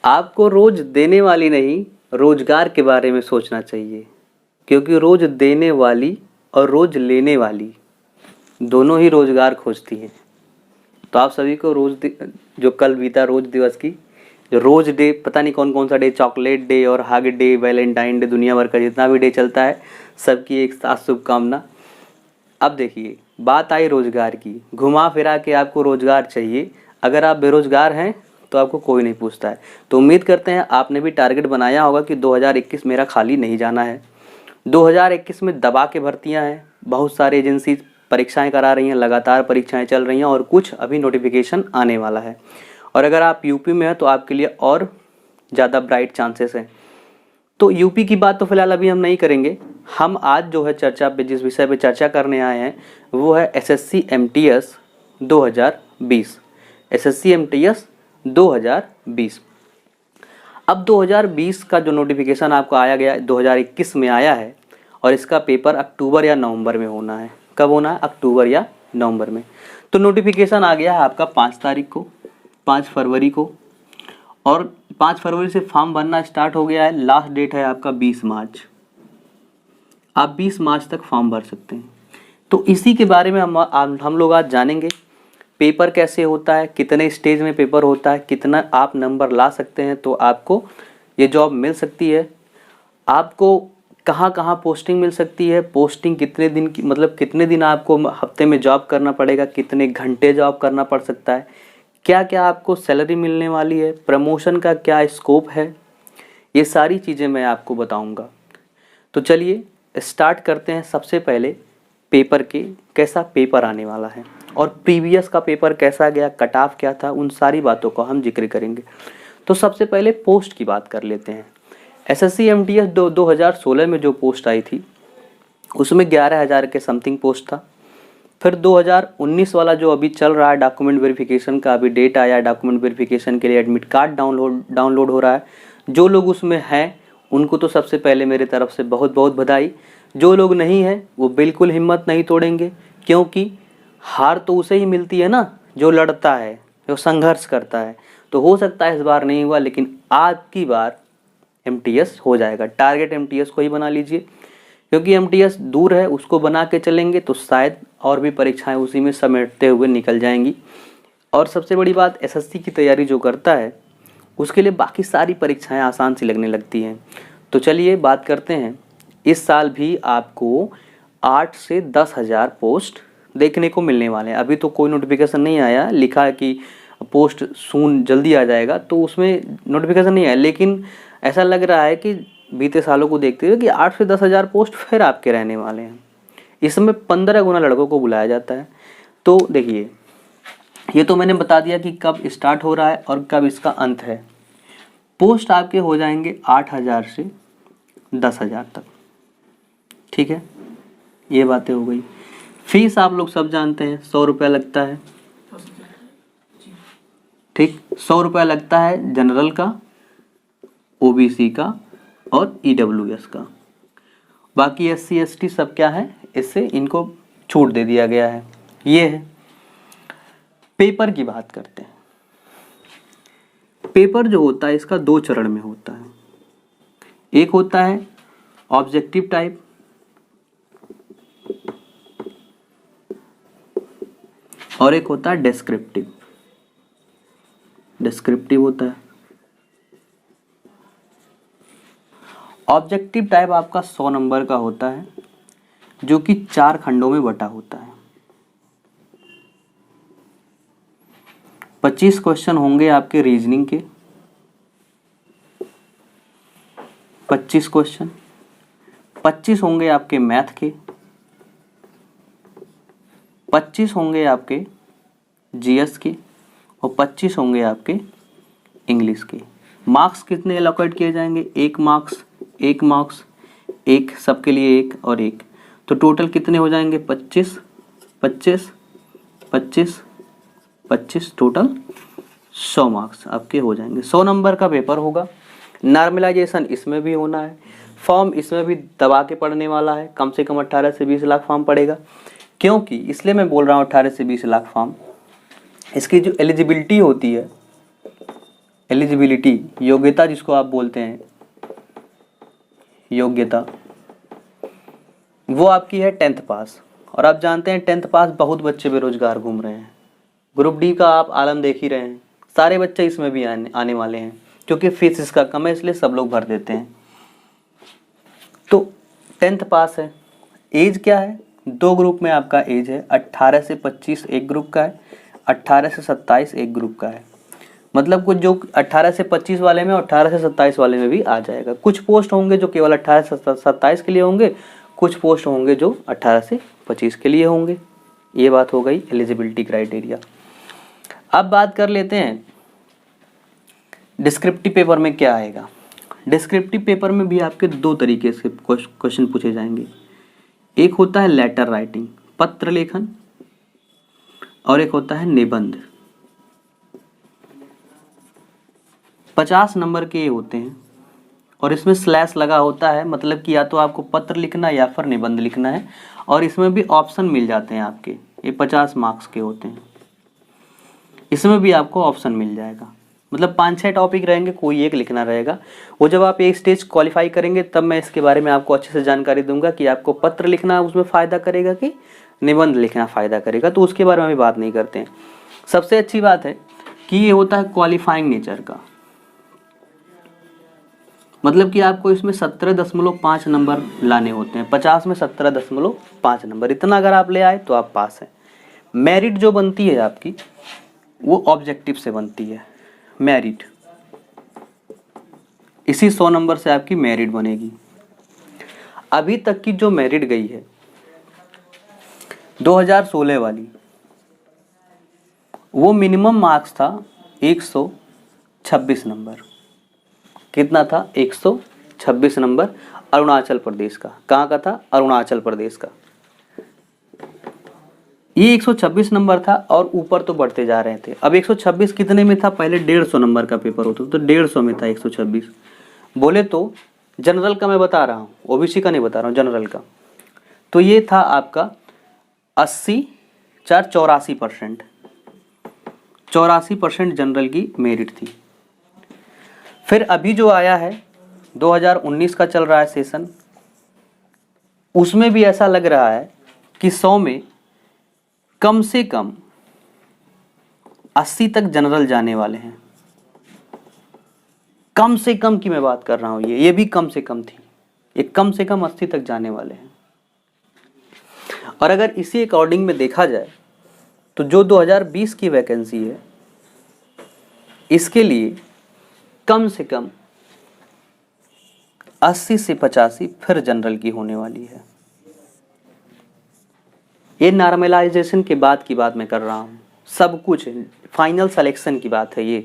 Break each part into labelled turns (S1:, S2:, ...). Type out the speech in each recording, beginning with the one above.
S1: आपको रोज देने वाली नहीं, रोजगार के बारे में सोचना चाहिए, क्योंकि रोज देने वाली और रोज लेने वाली दोनों ही रोजगार खोजती हैं। तो आप सभी को जो कल बीता रोज दिवस की, जो रोज डे, पता नहीं कौन कौन सा डे, चॉकलेट डे और हग डे, वैलेंटाइन डे, दुनिया भर का जितना भी डे चलता है, सबकी एक साथ शुभकामना। अब देखिए, बात आई रोजगार की। घुमा फिरा के आपको रोजगार चाहिए। अगर आप बेरोजगार हैं तो आपको कोई नहीं पूछता है। तो उम्मीद करते हैं आपने भी टारगेट बनाया होगा कि 2021 मेरा खाली नहीं जाना है। 2021 में दबा के भर्तियां हैं, बहुत सारी एजेंसी परीक्षाएं करा रही हैं, लगातार परीक्षाएं चल रही हैं और कुछ अभी नोटिफिकेशन आने वाला है। और अगर आप यूपी में हैं तो आपके लिए और ज़्यादा ब्राइट चांसेस हैं। तो यूपी की बात तो फिलहाल अभी हम नहीं करेंगे। हम आज जो है चर्चा पे, जिस विषय पे चर्चा करने आए हैं वो है एसएससी एमटीएस 2020। SSC MTS 2020। अब 2020 का जो नोटिफिकेशन आपको आया गया 2021 में आया है और इसका पेपर अक्टूबर या नवंबर में होना है। कब होना है? अक्टूबर या नवंबर में। तो नोटिफिकेशन आ गया है आपका 5 तारीख को, 5 फरवरी को, और 5 फरवरी से फॉर्म भरना स्टार्ट हो गया है। लास्ट डेट है आपका 20 मार्च। आप 20 मार्च तक फॉर्म भर सकते हैं। तो इसी के बारे में हम लोग आज जानेंगे। पेपर कैसे होता है, कितने स्टेज में पेपर होता है, कितना आप नंबर ला सकते हैं तो आपको ये जॉब मिल सकती है, आपको कहाँ कहाँ पोस्टिंग मिल सकती है, पोस्टिंग कितने दिन की, मतलब कितने दिन आपको हफ्ते में जॉब करना पड़ेगा, कितने घंटे जॉब करना पड़ सकता है, क्या क्या आपको सैलरी मिलने वाली है, प्रमोशन का क्या स्कोप है, ये सारी चीज़ें मैं आपको बताऊंगा। तो चलिए स्टार्ट करते हैं। सबसे पहले पेपर के कैसा पेपर आने वाला है और प्रीवियस का पेपर कैसा गया, कट ऑफ क्या था, उन सारी बातों का हम जिक्र करेंगे। तो सबसे पहले पोस्ट की बात कर लेते हैं। एसएससी एमटीएस 2016 में जो पोस्ट आई थी उसमें 11,000 के समथिंग पोस्ट था। फिर 2019 वाला जो अभी चल रहा है डॉक्यूमेंट वेरिफिकेशन का, अभी डेट आया, डॉक्यूमेंट वेरिफिकेशन के लिए एडमिट कार्ड डाउनलोड हो रहा है। जो लोग उसमें हैं उनको तो सबसे पहले मेरे तरफ से बहुत बहुत बधाई। जो लोग नहीं हैं वो बिल्कुल हिम्मत नहीं तोड़ेंगे, क्योंकि हार तो उसे ही मिलती है ना जो लड़ता है, जो संघर्ष करता है। तो हो सकता है इस बार नहीं हुआ, लेकिन आज की बार एमटीएस हो जाएगा। टारगेट एमटीएस को ही बना लीजिए, क्योंकि एमटीएस दूर है, उसको बना के चलेंगे तो शायद और भी परीक्षाएं उसी में समेटते हुए निकल जाएंगी। और सबसे बड़ी बात, एसएससी की तैयारी जो करता है उसके लिए बाकी सारी परीक्षाएं आसान सी लगने लगती हैं। तो चलिए बात करते हैं। इस साल भी आपको 8 से 10,000 पोस्ट देखने को मिलने वाले हैं। अभी तो कोई नोटिफिकेशन नहीं आया, लिखा है कि पोस्ट सून जल्दी आ जाएगा, तो उसमें नोटिफिकेशन नहीं आया, लेकिन ऐसा लग रहा है कि बीते सालों को देखते हुए कि 8 से 10,000 पोस्ट फिर आपके रहने वाले हैं। इसमें 15 गुना लड़कों को बुलाया जाता है। तो देखिए, ये तो मैंने बता दिया कि कब स्टार्ट हो रहा है और कब इसका अंत है। पोस्ट आपके हो जाएंगे 8,000 से 10,000 तक, ठीक है, ये बातें हो गई। फीस आप लोग सब जानते हैं, 100 रुपया लगता है, ठीक, 100 रुपया लगता है जनरल का, ओबीसी का और ईडब्ल्यूएस का। बाकी एससी एसटी सब क्या है, इससे इनको छूट दे दिया गया है। ये है। पेपर की बात करते हैं। पेपर जो होता है इसका 2 चरण में होता है। एक होता है ऑब्जेक्टिव टाइप और एक होता है डिस्क्रिप्टिव। डिस्क्रिप्टिव होता है। ऑब्जेक्टिव टाइप आपका 100 नंबर का होता है, जो कि 4 खंडों में बटा होता है। 25 क्वेश्चन होंगे आपके रीजनिंग के, 25 क्वेश्चन, 25 होंगे आपके मैथ के, 25 होंगे आपके जीएस के और 25 होंगे आपके इंग्लिश के। मार्क्स कितने एलोकेट किए जाएंगे? 1 मार्क्स, 1 मार्क्स, 1 सबके लिए 1 और 1। तो टोटल कितने हो जाएंगे? 25, 25, 25, 25, टोटल 100 मार्क्स आपके हो जाएंगे। 100 नंबर का पेपर होगा। नॉर्मलाइजेशन इसमें भी होना है। फॉर्म इसमें भी दबा के पड़ने वाला है। कम से कम 18 से 20 लाख फॉर्म पड़ेगा। क्योंकि इसलिए मैं बोल रहा हूँ 18 से 20 लाख फॉर्म, इसकी जो एलिजिबिलिटी होती है एलिजिबिलिटी, योग्यता जिसको आप बोलते हैं, योग्यता, वो आपकी है 10th पास। और आप जानते हैं 10th पास बहुत बच्चे बेरोजगार घूम रहे हैं। ग्रुप डी का आप आलम देख ही रहे हैं, सारे बच्चे इसमें भी आने वाले हैं, क्योंकि फीस इसका कम है इसलिए सब लोग भर देते हैं। तो 10th पास है। एज क्या है, 2 ग्रुप में आपका एज है, 18 से 25 एक ग्रुप का है, 18 से 27 एक ग्रुप का है। मतलब कुछ जो 18 से 25 वाले में और 18 से 27 वाले में भी आ जाएगा। कुछ पोस्ट होंगे जो केवल 18 से 27 के लिए होंगे, कुछ पोस्ट होंगे जो 18 से 25 के लिए होंगे। ये बात हो गई एलिजिबिलिटी क्राइटेरिया। अब बात कर लेते हैं डिस्क्रिप्टिव पेपर में क्या आएगा। डिस्क्रिप्टिव पेपर में भी आपके 2 तरीके से क्वेश्चन पूछे जाएंगे। एक होता है लेटर राइटिंग, पत्र लेखन, और एक होता है निबंध। 50 नंबर के होते हैं और इसमें स्लैश लगा होता है, मतलब कि या तो आपको पत्र लिखना या फिर निबंध लिखना है। और इसमें भी ऑप्शन मिल जाते हैं आपके, ये 50 मार्क्स के होते हैं, इसमें भी आपको ऑप्शन मिल जाएगा। मतलब 5-6 टॉपिक रहेंगे, कोई एक लिखना रहेगा। वो जब आप एक स्टेज क्वालिफाई करेंगे तब मैं इसके बारे में आपको अच्छे से जानकारी दूंगा कि आपको पत्र लिखना उसमें फ़ायदा करेगा कि निबंध लिखना फ़ायदा करेगा, तो उसके बारे में भी बात नहीं करते हैं। सबसे अच्छी बात है कि ये होता है क्वालिफाइंग नेचर का, मतलब कि आपको इसमें 17.5 नंबर लाने होते हैं। 50 में 17.5 नंबर, इतना अगर आप ले आए तो आप पास हैं। मेरिट जो बनती है आपकी वो ऑब्जेक्टिव से बनती है। मेरिट, इसी 100 नंबर से आपकी मेरिट बनेगी। अभी तक की जो मेरिट गई है 2016 वाली, वो मिनिमम मार्क्स था 126 नंबर। कितना था, 126 नंबर। अरुणाचल प्रदेश का, कहाँ का था, अरुणाचल प्रदेश का। ये 126 नंबर था और ऊपर तो बढ़ते जा रहे थे। अब 126 कितने में था, पहले 150 नंबर का पेपर होता तो 150 में था 126। बोले तो जनरल का मैं बता रहा हूँ, ओबीसी का नहीं बता रहा हूँ, जनरल का। तो ये था आपका 84% 84% जनरल की मेरिट थी। फिर अभी जो आया है 2019 का चल रहा है सेशन, उसमें भी ऐसा लग रहा है कि 100 में कम से कम 80 तक जनरल जाने वाले हैं। कम से कम की मैं बात कर रहा हूं, ये भी कम से कम थी, ये कम से कम 80 तक जाने वाले हैं। और अगर इसी अकॉर्डिंग में देखा जाए तो जो 2020 की वैकेंसी है इसके लिए कम से कम 80 से 85 फिर जनरल की होने वाली है। ये नॉर्मलाइजेशन के बाद की बात मैं कर रहा हूँ, सब कुछ फाइनल सिलेक्शन की बात है। ये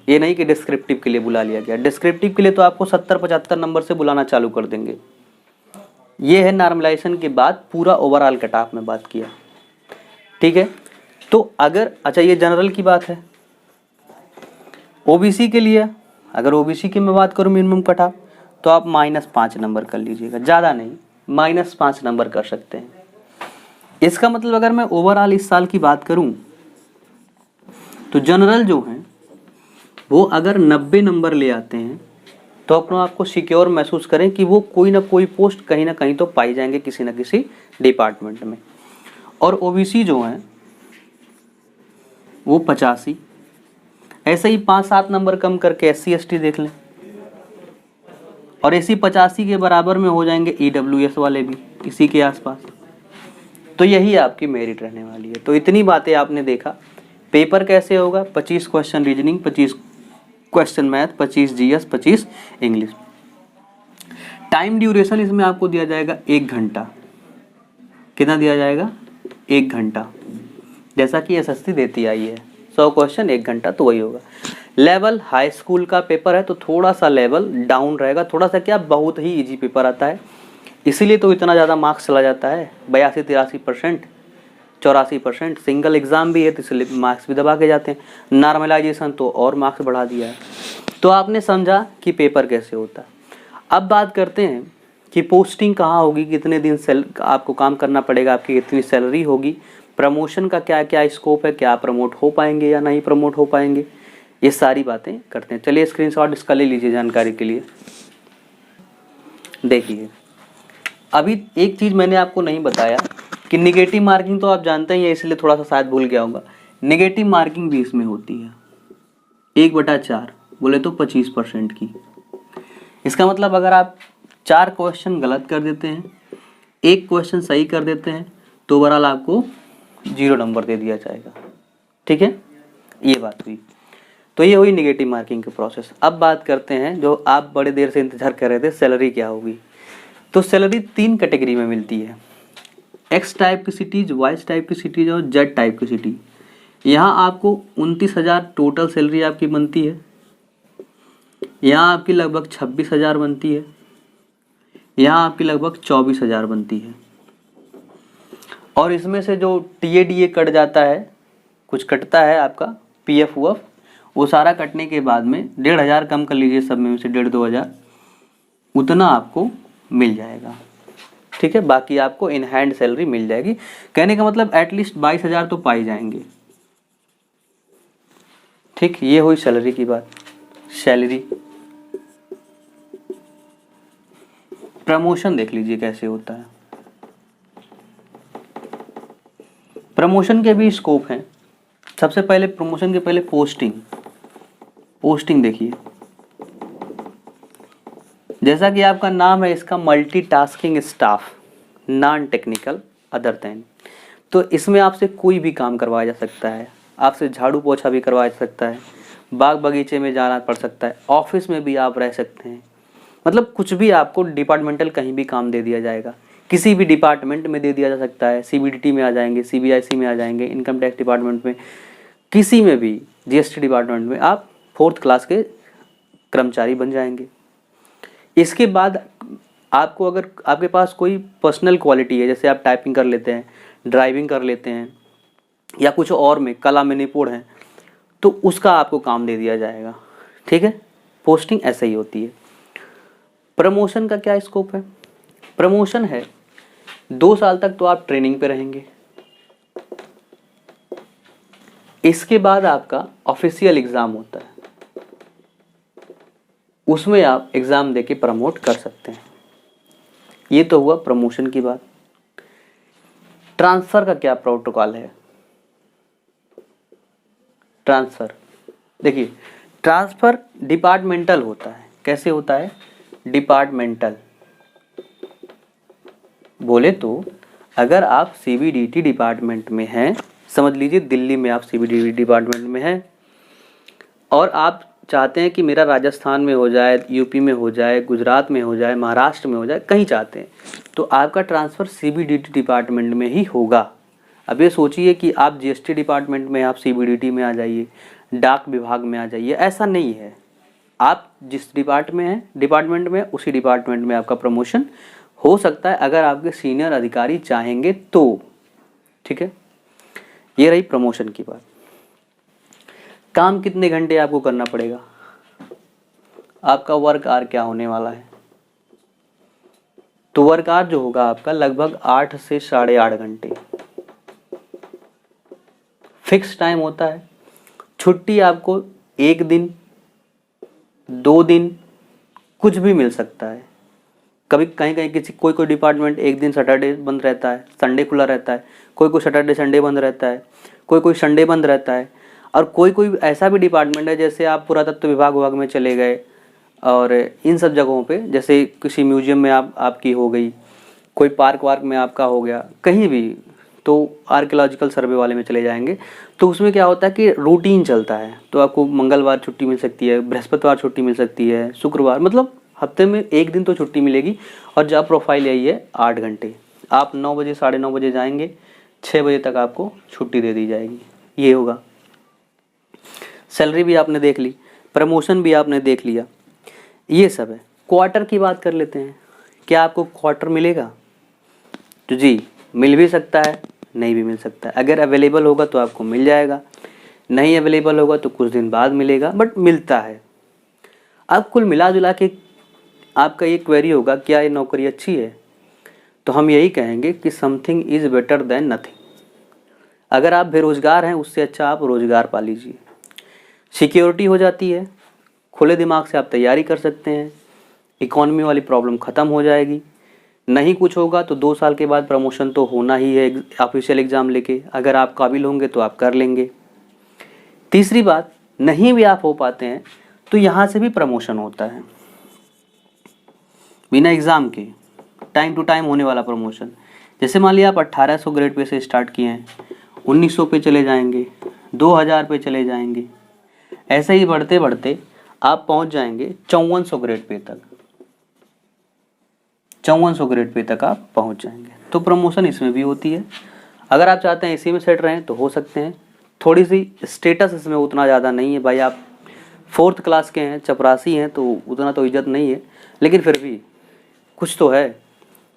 S1: नहीं कि डिस्क्रिप्टिव के लिए बुला लिया गया। डिस्क्रिप्टिव के लिए तो आपको 70-75 नंबर से बुलाना चालू कर देंगे। ये है नॉर्मलाइजेशन के बाद पूरा ओवरऑल कट ऑफ में बात किया, ठीक है। तो अगर अच्छा ये जनरल की बात है। ओबीसी के लिए, अगर ओबीसी की मैं बात करूँ मिनिमम कट ऑफ, तो आप -5 नंबर कर लीजिएगा, ज़्यादा नहीं, -5 नंबर कर सकते हैं। इसका मतलब अगर मैं ओवरऑल इस साल की बात करूं तो जनरल जो हैं वो अगर 90 नंबर ले आते हैं तो अपना आपको सिक्योर महसूस करें कि वो कोई ना कोई पोस्ट कहीं ना कहीं तो पाई जाएंगे किसी न किसी डिपार्टमेंट में। और ओबीसी जो हैं वो 85, ऐसे ही 5-7 नंबर कम करके SC ST देख लें, और इसी 85 के बराबर में हो जाएंगे EWS वाले भी इसी के आसपास। तो यही आपकी मेरिट रहने वाली है। तो इतनी बातें आपने देखा। पेपर कैसे होगा, 25 question reasoning, 25 question math, 25 GS, 25 English. Time duration इसमें आपको दिया जाएगा 1 घंटा। कितना दिया जाएगा, 1 घंटा, जैसा कि SSC देती आई है। 100 क्वेश्चन 1 घंटा, तो वही होगा। लेवल हाई स्कूल का पेपर है तो थोड़ा सा लेवल डाउन रहेगा, थोड़ा सा क्या, बहुत ही इजी पेपर आता है, इसीलिए तो इतना ज़्यादा मार्क्स चला जाता है। 82-83%, 84%। सिंगल एग्ज़ाम भी है तो इसलिए मार्क्स भी दबा के जाते हैं। नॉर्मलाइजेशन तो और मार्क्स बढ़ा दिया है। तो आपने समझा कि पेपर कैसे होता है। अब बात करते हैं कि पोस्टिंग कहाँ होगी, कितने दिन आपको काम करना पड़ेगा, आपकी कितनी सैलरी होगी, प्रमोशन का क्या क्या स्कोप है, क्या प्रमोट हो पाएंगे या नहीं प्रमोट हो पाएंगे, ये सारी बातें करते हैं। चलिए स्क्रीनशॉट इसका ले लीजिए जानकारी के लिए। देखिए अभी एक चीज़ मैंने आपको नहीं बताया कि निगेटिव मार्किंग तो आप जानते ही हैं, इसलिए थोड़ा सा शायद भूल गया होगा। निगेटिव मार्किंग भी इसमें होती है 1/4, बोले तो 25% की। इसका मतलब अगर आप 4 क्वेश्चन गलत कर देते हैं, 1 क्वेश्चन सही कर देते हैं, तो ओवरऑल आपको 0 नंबर दे दिया जाएगा। ठीक है, ये बात हुई। तो ये हुई निगेटिव मार्किंग की प्रोसेस। अब बात करते हैं जो आप बड़े देर से इंतजार कर रहे थे, सैलरी क्या होगी। तो सैलरी 3 कैटेगरी में मिलती है, एक्स टाइप की सिटीज, वाई टाइप की सिटीज और जेड टाइप की सिटी। यहाँ आपको 29,000 टोटल सैलरी आपकी बनती है, यहाँ आपकी लगभग 26,000 बनती है, यहाँ आपकी लगभग 24,000 बनती है। और इसमें से जो TADA कट जाता है, कुछ कटता है आपका PF UF, वो सारा कटने के बाद में 1,500 कम कर लीजिए, सब में से 1,500-2,000 उतना आपको मिल जाएगा। ठीक है, बाकी आपको इन हैंड सैलरी मिल जाएगी। कहने का मतलब एटलीस्ट 22,000 तो पाई जाएंगे। ठीक, ये हुई सैलरी की बात। सैलरी प्रमोशन देख लीजिए कैसे होता है। प्रमोशन के भी स्कोप हैं। सबसे पहले प्रमोशन के पहले पोस्टिंग देखिए। जैसा कि आपका नाम है इसका multitasking staff, non technical other than, तो इसमें आपसे कोई भी काम करवाया जा सकता है। आपसे झाड़ू पोछा भी करवाया जा सकता है, बाग बगीचे में जाना पड़ सकता है, ऑफिस में भी आप रह सकते हैं। मतलब कुछ भी आपको डिपार्टमेंटल कहीं भी काम दे दिया जाएगा, किसी भी डिपार्टमेंट में दे दिया जा सकता है। CBDT में आ जाएंगे, CBIC में आ जाएंगे, इनकम टैक्स डिपार्टमेंट में, किसी में भी, GST डिपार्टमेंट में आप 4th क्लास के कर्मचारी बन जाएंगे। इसके बाद आपको अगर आपके पास कोई पर्सनल क्वालिटी है, जैसे आप टाइपिंग कर लेते हैं, ड्राइविंग कर लेते हैं, या कुछ और में कला में निपुण हैं, तो उसका आपको काम दे दिया जाएगा। ठीक है, पोस्टिंग ऐसे ही होती है। प्रमोशन का क्या स्कोप है? प्रमोशन है 2 साल तक तो आप ट्रेनिंग पे रहेंगे, इसके बाद आपका ऑफिशियल एग्जाम होता है, उसमें आप एग्जाम देके प्रमोट कर सकते हैं। ये तो हुआ प्रमोशन की बात। ट्रांसफर का क्या प्रोटोकॉल है? ट्रांसफर देखिए, ट्रांसफर डिपार्टमेंटल होता है। कैसे होता है? डिपार्टमेंटल। बोले तो अगर आप CBDT डिपार्टमेंट में हैं, समझ लीजिए दिल्ली में आप CBDT डिपार्टमेंट में हैं, और आप चाहते हैं कि मेरा राजस्थान में हो जाए, UP में हो जाए, गुजरात में हो जाए, महाराष्ट्र में हो जाए, कहीं चाहते हैं, तो आपका ट्रांसफ़र CBDT डिपार्टमेंट में ही होगा। अब ये सोचिए कि आप GST डिपार्टमेंट में, आप CBDT में आ जाइए, डाक विभाग में आ जाइए, ऐसा नहीं है। आप जिस डिपार्टमेंट में उसी डिपार्टमेंट में आपका प्रमोशन हो सकता है, अगर आपके सीनियर अधिकारी चाहेंगे तो। ठीक है, ये रही प्रमोशन की बात। काम कितने घंटे आपको करना पड़ेगा? आपका वर्क आवर क्या होने वाला है? तो वर्क आवर जो होगा आपका लगभग 8 से 8.5 घंटे फिक्स टाइम होता है। छुट्टी आपको 1 दिन, 2 दिन, कुछ भी मिल सकता है। कभी कहीं किसी कोई डिपार्टमेंट 1 दिन सैटरडे बंद रहता है, संडे खुला रहता है, कोई सैटरडे संडे बंद रहता है, कोई संडे बंद रहता है, और कोई ऐसा भी डिपार्टमेंट है, जैसे आप पुरातत्व विभाग में चले गए और इन सब जगहों पे, जैसे किसी म्यूजियम में आपकी हो गई, कोई पार्क वार्क में आपका हो गया, कहीं भी, तो आर्कियोलॉजिकल सर्वे वाले में चले जाएंगे, तो उसमें क्या होता है कि रूटीन चलता है। तो आपको मंगलवार छुट्टी मिल सकती है, बृहस्पतिवार छुट्टी मिल सकती है, शुक्रवार, मतलब हफ्ते में 1 दिन तो छुट्टी मिलेगी। और जॉब प्रोफाइल यही है 8 घंटे। आप 9 बजे 9:30 बजे जाएंगे, 6 बजे तक आपको छुट्टी दे दी जाएगी। ये होगा। सैलरी भी आपने देख ली, प्रमोशन भी आपने देख लिया, ये सब है। क्वार्टर की बात कर लेते हैं। क्या आपको क्वार्टर मिलेगा? तो जी, मिल भी सकता है, नहीं भी मिल सकता है। अगर अवेलेबल होगा तो आपको मिल जाएगा, नहीं अवेलेबल होगा तो कुछ दिन बाद मिलेगा, बट मिलता है। अब कुल मिला जुला के आपका ये क्वेरी होगा, क्या ये नौकरी अच्छी है? तो हम यही कहेंगे कि something is better than nothing. अगर आप बेरोज़गार हैं, उससे अच्छा आप रोज़गार पा लीजिए। सिक्योरिटी हो जाती है, खुले दिमाग से आप तैयारी कर सकते हैं, इकॉनमी वाली प्रॉब्लम ख़त्म हो जाएगी। नहीं कुछ होगा तो 2 साल के बाद प्रमोशन तो होना ही है ऑफिशियल एग्ज़ाम लेके, अगर आप काबिल होंगे तो आप कर लेंगे। तीसरी बात, नहीं भी आप हो पाते हैं तो यहाँ से भी प्रमोशन होता है बिना एग्ज़ाम के, टाइम टू टाइम होने वाला प्रमोशन। जैसे मान लिया आप 1800 ग्रेड पे से स्टार्ट किए हैं, 1900 पे चले जाएंगे, 2000 पे चले जाएंगे, ऐसे ही बढ़ते बढ़ते आप पहुंच जाएंगे 5400 ग्रेड पे तक। 5400 ग्रेड पे तक आप पहुंच जाएंगे। तो प्रमोशन इसमें भी होती है। अगर आप चाहते हैं इसी में सेट रहें तो हो सकते हैं। थोड़ी सी स्टेटस इसमें उतना ज़्यादा नहीं है भाई, आप 4th क्लास के हैं, चपरासी हैं, तो उतना तो इज्जत नहीं है, लेकिन फिर भी कुछ तो है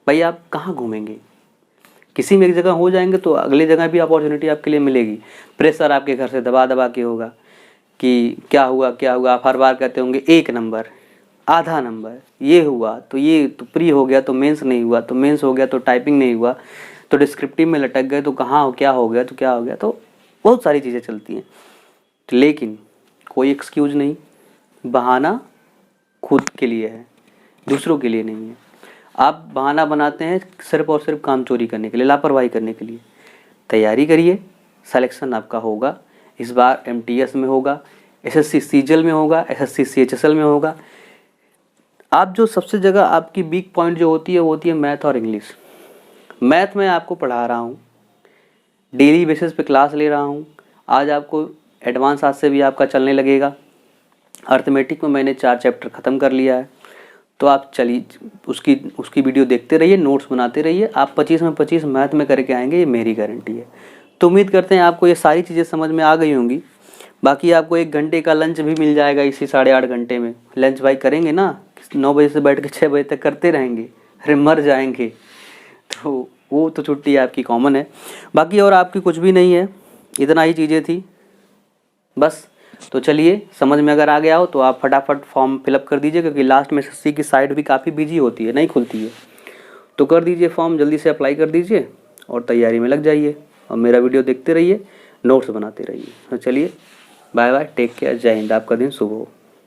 S1: भाई। आप कहाँ घूमेंगे, किसी में एक जगह हो जाएंगे तो अगली जगह भी अपॉर्चुनिटी आपके लिए मिलेगी। प्रेशर आपके घर से दबा दबा के होगा कि क्या हुआ क्या हुआ, आप हर बार कहते होंगे 1 नंबर, आधा नंबर, ये हुआ तो ये तो प्री हो गया तो मेंस नहीं हुआ, तो मेंस हो गया तो टाइपिंग नहीं हुआ, तो डिस्क्रिप्टिव में लटक गए तो कहाँ हो क्या हो गया तो क्या हो गया। तो बहुत सारी चीज़ें चलती हैं, लेकिन कोई एक्सक्यूज़ नहीं। बहाना खुद के लिए है, दूसरों के लिए नहीं है। आप बहाना बनाते हैं सिर्फ और सिर्फ काम चोरी करने के लिए, लापरवाही करने के लिए। तैयारी करिए, सिलेक्शन आपका होगा। इस बार MTS में होगा, SSC CGL में होगा, SSC CHSL में होगा। आप जो सबसे जगह आपकी वीक पॉइंट जो होती है वो होती है मैथ और इंग्लिश। मैथ में आपको पढ़ा रहा हूँ, डेली बेसिस पे क्लास ले रहा हूँ। आज आपको एडवांस आज से भी आपका चलने लगेगा। अर्थमेटिक में मैंने 4 चैप्टर ख़त्म कर लिया है, तो आप चलिए उसकी वीडियो देखते रहिए, नोट्स बनाते रहिए। आप 25 में 25 मैथ में करके आएंगे, ये मेरी गारंटी है। तो उम्मीद करते हैं आपको ये सारी चीज़ें समझ में आ गई होंगी। बाकी आपको 1 घंटे का लंच भी मिल जाएगा इसी 8.5 घंटे में। लंच भाई करेंगे ना, 9 बजे से बैठ के 6 बजे तक करते रहेंगे, अरे मर जाएंगे। तो वो तो छुट्टी आपकी कॉमन है, बाकी और आपकी कुछ भी नहीं है। इतना ही चीज़ें थी बस। तो चलिए, समझ में अगर आ गया हो तो आप फटाफट फॉर्म फिलअप कर दीजिए, क्योंकि लास्ट में SSC की साइट भी काफ़ी बिजी होती है, नहीं खुलती है। तो कर दीजिए फॉर्म, जल्दी से अप्लाई कर दीजिए और तैयारी में लग जाइए। और मेरा वीडियो देखते रहिए, नोट्स बनाते रहिए। तो चलिए, बाय बाय, टेक केयर, जय हिंद, आपका दिन शुभ हो।